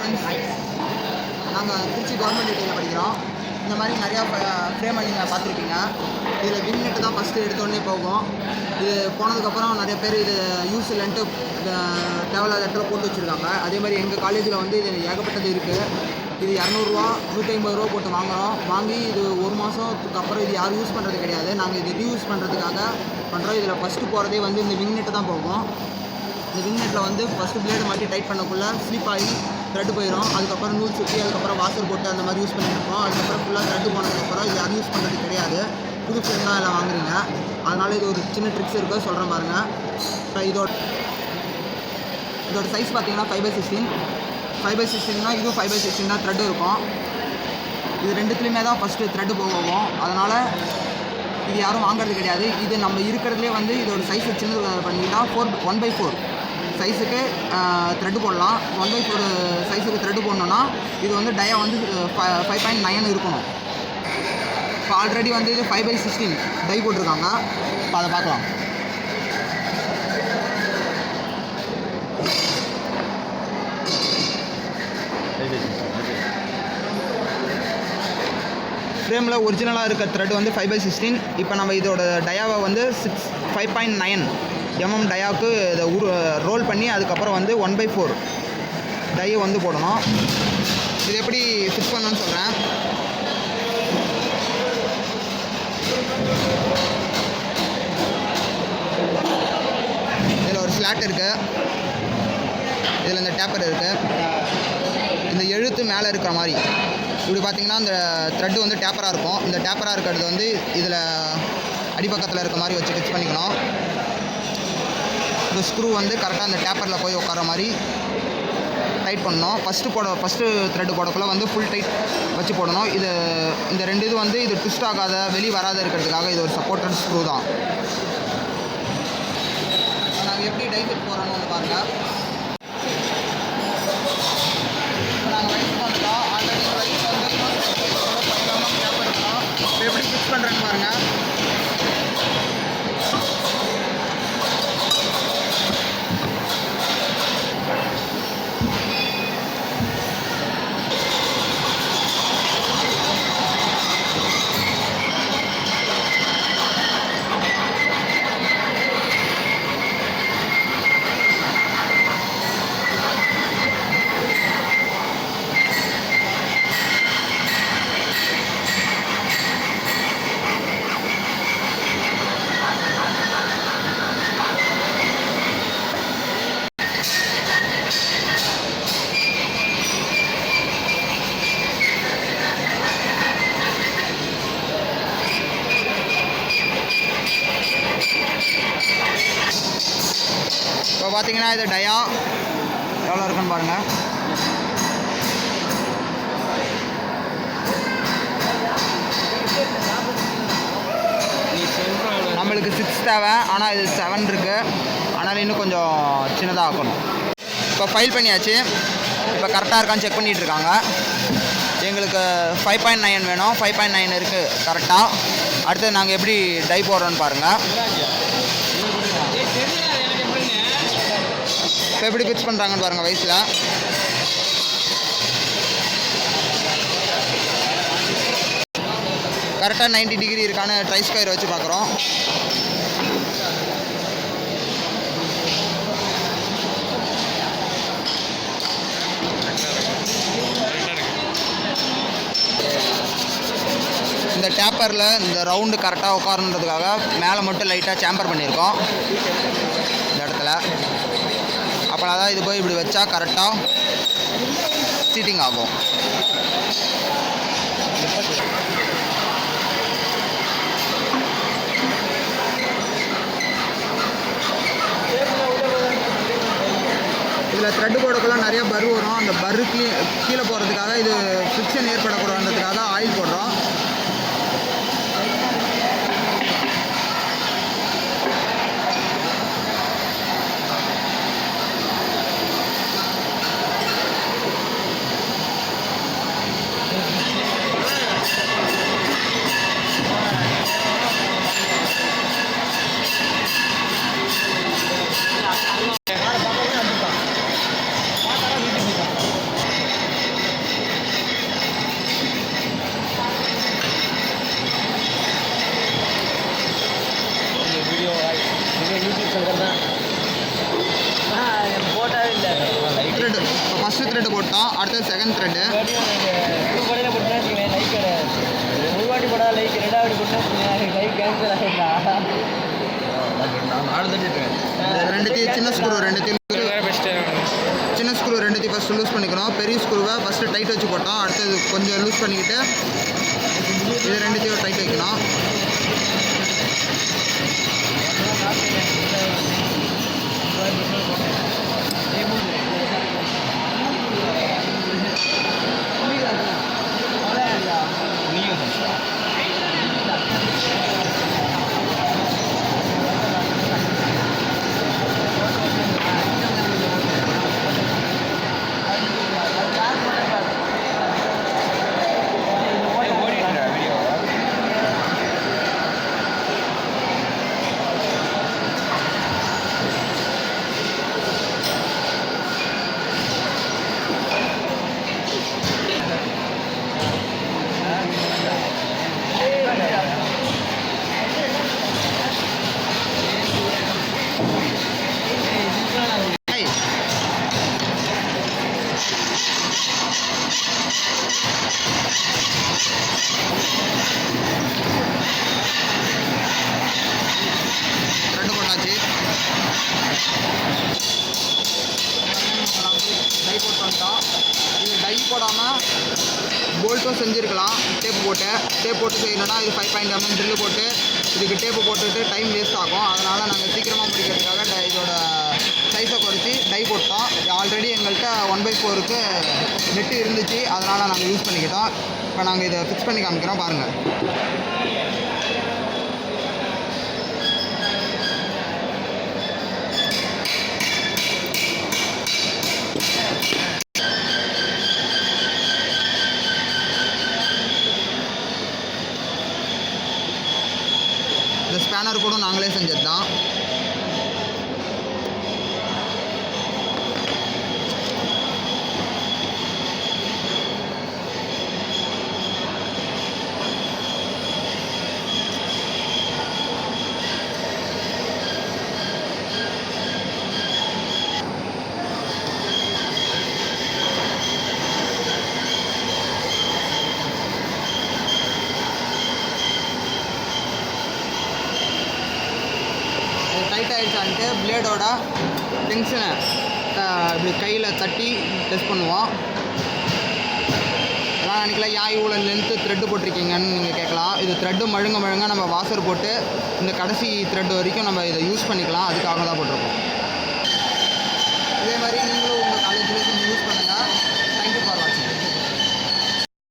Friends, நாங்கள் Trichy government ஐடியில் படிக்கிறோம். இந்த மாதிரி நிறையா ஃப்ரேமை நீங்கள் பார்த்துருப்பீங்க. இதில் விங் நெட்டு தான் ஃபஸ்ட்டு எடுத்தோடனே போகும். இது போனதுக்கப்புறம் நிறைய பேர் இது யூஸ் இல்லைன்ட்டு தேவையில்லாத இடத்துல போட்டு வச்சுருக்காங்க. அதே மாதிரி எங்கள் காலேஜில் வந்து இது ஏகப்பட்டது இருக்குது. இது 200 150 போட்டு வாங்குகிறோம். வாங்கி இது 1 மாதத்துக்கு அப்புறம் இது யாரும் யூஸ் பண்ணுறது கிடையாது. நாங்கள் இது ரீயூஸ் பண்ணுறதுக்காக பண்ணுறோம். இதில் ஃபஸ்ட்டு போகிறதே வந்து இந்த விங் நெட்டு தான் போகும். இந்த விங் நெட்டில் வந்து ஃபஸ்ட்டு பிளேடு மாட்டி டைட் பண்ணக்குள்ளே ஸ்லிப் ஆகி த்ரெட்டு போயிடும். அதுக்கப்புறம் நூல் சுற்றி அதுக்கப்புறம் வாஷர் போட்டு அந்த மாதிரி யூஸ் பண்ணியிருக்கோம். அதுக்கப்புறம் ஃபுல்லாக த்ரெட்டு போனதுக்கப்புறம் இது யாரும் யூஸ் பண்ணுறது கிடையாது. புது ஃப்ரேம் தான் எல்லாம் வாங்குறீங்க. அதனால் இது ஒரு சின்ன ட்ரிக்ஸ் இருக்குது, சொல்கிறேன் பாருங்கள். இப்போ இதோட சைஸ் பார்த்தீங்கன்னா 5/16. 5/16னா இதுவும் 5/16 தான் த்ரெட்டு இருக்கும். இது ரெண்டுத்துலேயுமே தான் ஃபஸ்ட்டு த்ரெட்டு போகும். அதனால் இது யாரும் வாங்குறது கிடையாது. இது நம்ம இருக்கிறதுலே வந்து இதோட சைஸ் சின்னது பண்ணிங்கன்னா 1/4 சைஸுக்கு த்ரெட்டு போடலாம். 1/4 சைஸுக்கு த்ரெட்டு போடணுன்னா இது வந்து டயா வந்து 5.9 இருக்கணும். இப்போ ஆல்ரெடி வந்து இது 5/16 டை போட்டிருக்காங்க. இப்போ அதை பார்க்கலாம். ஃப்ரேமில் ஒரிஜினலாக இருக்க த்ரெட் வந்து 5/16. இப்போ நம்ம இதோட டயாவை வந்து 5.9 டயாவுக்கு இதை ரோல் பண்ணி அதுக்கப்புறம் வந்து 1/4 டையை வந்து போடணும். இது எப்படி ஃபிக்ஸ் பண்ணணும்னு சொல்கிறேன். இதில் ஒரு ஸ்லாட் இருக்குது. இதில் இந்த டேப்பர் இருக்குது. இந்த எழுத்து மேலே இருக்கிற மாதிரி இப்படி பார்த்தீங்கன்னா இந்த த்ரெட்டு வந்து டேப்பராக இருக்கும். இந்த டேப்பராக இருக்கிறது வந்து இதில் அடிப்பக்கத்தில் இருக்க மாதிரி வச்சு ஃபிக்ஸ் பண்ணிக்கணும். இந்த ஸ்க்ரூ வந்து கரெக்டாக அந்த டேப்பரில் போய் உட்கார மாதிரி டைட் பண்ணணும். ஃபஸ்ட்டு த்ரெட்டு போடக்குள்ளே வந்து ஃபுல் டைட் வச்சு போடணும். இந்த ரெண்டு இது வந்து இது ட்விஸ்ட் ஆகாத வெளியே வராத இருக்கிறதுக்காக இது ஒரு சப்போர்ட்டட் ஸ்க்ரூ தான். நாங்கள் எப்படி டை ஃபிட் போகிறோன்னு பாருங்கள். எப்படி ஃபிக்ஸ் பண்ணுறேன்னு பாருங்கள். இப்போ பார்த்தீங்கன்னா இது டயா எவ்வளோ இருக்குன்னு பாருங்கள். நம்மளுக்கு 6 தேவை, ஆனால் இது 7 இருக்குது. ஆனால் இன்னும் கொஞ்சம் சின்னதாக ஆக்கணும். இப்போ ஃபைல் பண்ணியாச்சு. இப்போ கரெக்டாக இருக்கான்னு செக் பண்ணிகிட்டு இருக்காங்க. எங்களுக்கு 5.9 வேணும். 5.9 இருக்குது கரெக்டாக. அடுத்து நாங்கள் எப்படி டை போடுறோன்னு பாருங்கள். இப்போ எப்படி ஃபிக்ஸ் பண்ணுறாங்கன்னு பாருங்கள். வயசில் கரெக்டாக 90 டிகிரி இருக்கான ட்ரை ஸ்கொயர் வச்சு பார்க்குறோம். இந்த டேப்பரில் இந்த ரவுண்டு கரெக்டாக உட்காரணுன்றதுக்காக மேலே மட்டும் லைட்டாக சேம்பர் பண்ணியிருக்கோம் இந்த இடத்துல. அப்புறம் தான் இது போய் இப்படி வச்சா கரெக்டாக சீட்டிங் ஆகும். இதில் த்ரெட்டு போடக்குள்ள நிறைய பரு வரும். அந்த பரு கீழே போகிறதுக்காக இது ஃப்ரிக்ஷன் ஏற்படக்கூடாதுன்றதுக்காக ஆயில் போடுறோம். ஃபஸ்ட்டு த்ரெட்டு போட்டோம், அடுத்தது செகண்ட் த்ரெட்டு. ஒரு வாட்டி போடா லைக், ரெண்டாவது போட்டா லைக் கேன்சல் ஆகிடுறா. ரெண்டுத்தையும் சின்ன ஸ்க்ரூ ரெண்டுத்தையும் ஃபஸ்ட்டு லூஸ் பண்ணிக்கணும். பெரிய ஸ்க்ரூவை ஃபஸ்ட்டு டைட் வச்சு போட்டோம், அடுத்தது கொஞ்சம் லூஸ் பண்ணிக்கிட்டு இது ரெண்டுத்தையும் டைட் வைக்கணும். ரெண்டு போட்டாச்சு. டை போட்டு வந்துட்டோம். இது டை போடாமல் போல்ட்டும் செஞ்சுருக்கலாம். டேப் போட்டு செய்யணும்னா இது 5.mm ட்ரில்லு போட்டு இதுக்கு டேப்பு போட்டுட்டு டைம் வேஸ்ட் ஆகும். அதனால் நாங்கள் சீக்கிரமாக முடிக்கிறதுக்காக இதோட சைஸை குறைச்சி டை போட்டோம். ஆல்ரெடி எங்கள்கிட்ட 1/4க்கு நெட்டு இருந்துச்சு, அதனால் நாங்கள் யூஸ் பண்ணிக்கிட்டோம். இப்போ நாங்கள் இதை ஃபிக்ஸ் பண்ணி காமிக்கிறோம் பாருங்கள். இந்த ஸ்பேனர் கூட நாங்களே செஞ்சது தான். டைட் ஆகிடுச்சான்ட்டு பிளேடோட டென்ஷனை இப்படி கையில் தட்டி டெஸ்ட் பண்ணுவோம். அதான் நினைக்கல ஏன் இவ்வளோ லென்த்து த்ரெட்டு போட்டிருக்கீங்கன்னு நீங்கள் கேட்கலாம். இது த்ரெட்டு மழுங்க நம்ம வாசர் போட்டு இந்த கடைசி த்ரெட் வரைக்கும் நம்ம இதை யூஸ் பண்ணிக்கலாம், அதுக்காக தான் போட்டிருக்கோம். இதே மாதிரி